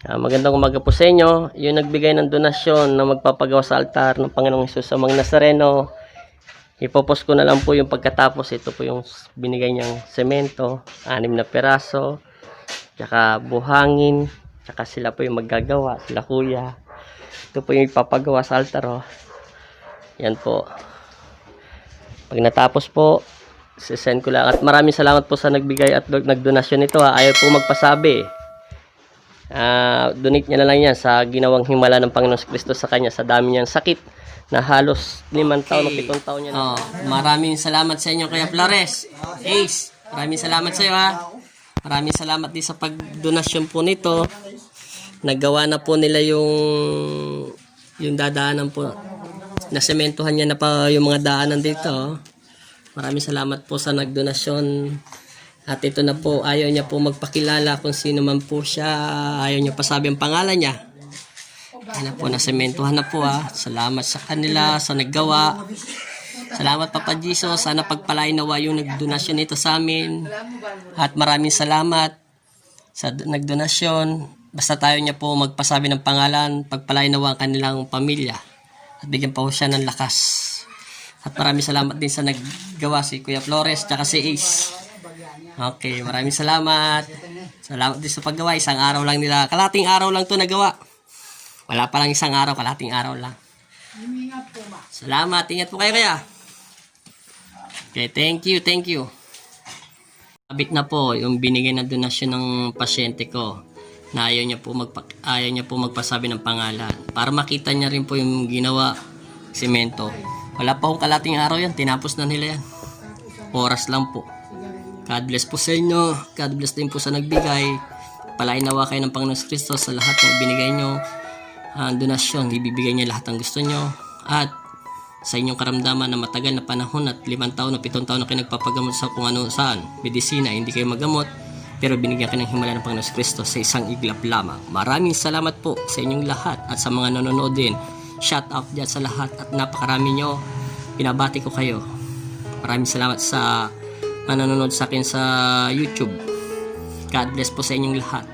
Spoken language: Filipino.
Magandang umaga po sa inyo. Yung nagbigay ng donasyon na magpapagawa sa altar ng Panginoong Hesus sa mga Nazareno, ipopost ko na lang po yung pagkatapos. Ito po yung binigay niyang semento, 6 na peraso, tsaka buhangin, tsaka sila po yung maggagawa, sila kuya. Ito po yung ipapagawa sa altar. Oh. Yan po. Pag natapos po, sisend ko lang. At maraming salamat po sa nagbigay at nagdonasyon nito. Ayaw po magpasabi. Donate niya na lang yan sa ginawang himala ng Panginoon Kristo sa kanya sa dami niyang sakit na halos 5 taon o 7 taon niya na. Maraming salamat sa inyo Kuya Flores. Ace, maraming salamat sa iyo ha. Maraming salamat din sa pagdonasyon po nito. Nagawa na po nila yung dadaanan po. Nasementohan niya na pa yung mga daanan dito. Maraming salamat po sa nagdonasyon. At ito na po, ayaw niya po magpakilala kung sino man po siya. Ayaw niya pasabi ang pangalan niya. Yan na po, nasementohan na po ha. Salamat sa kanila, sa naggawa. Salamat Papa Jesus. Sana pagpalain nawa yung nagdonasyon nito sa amin. At maraming salamat sa nagdonasyon. Basta tayo niya po magpasabi ng pangalan, pagpalain nawa ang kanilang pamilya. At bigyan pa po siya ng lakas. At maraming salamat din sa naggawa si Kuya Flores at si Ace. Okay, maraming salamat. Salamat din sa paggawa. Isang araw lang nila. Kalating araw lang to nagawa. Wala pa lang isang araw. Kalating araw lang. Salamat. Ingat po kayo kaya. Okay, thank you. Thank you. Kabit na po yung binigay na donasyon ng pasyente ko na ayaw niya po magpasabi ng pangalan. Para makita niya rin po yung ginawa semento. Wala pa akong kalating araw yan. Tinapos na nila yan. Oras lang po. God bless po sa inyo. God bless din po sa nagbigay. Palain nawa kayo ng Panginoon Kristo sa lahat ng binigay nyo. Donasyon, ibibigay niya lahat ng gusto nyo. At sa inyong karamdaman na matagal na panahon at 5 taon o 7 taon na kayo nagpapagamot sa kung ano saan, medisina, hindi kayo magamot, pero binigyan kayo ng himala ng Panginoon Kristo sa isang iglap lamang. Maraming salamat po sa inyong lahat at sa mga nanonood din. Shout out dyan sa lahat at napakarami nyo. Pinabati ko kayo. Maraming salamat sa nanonood sa akin sa YouTube. God bless po sa inyong lahat.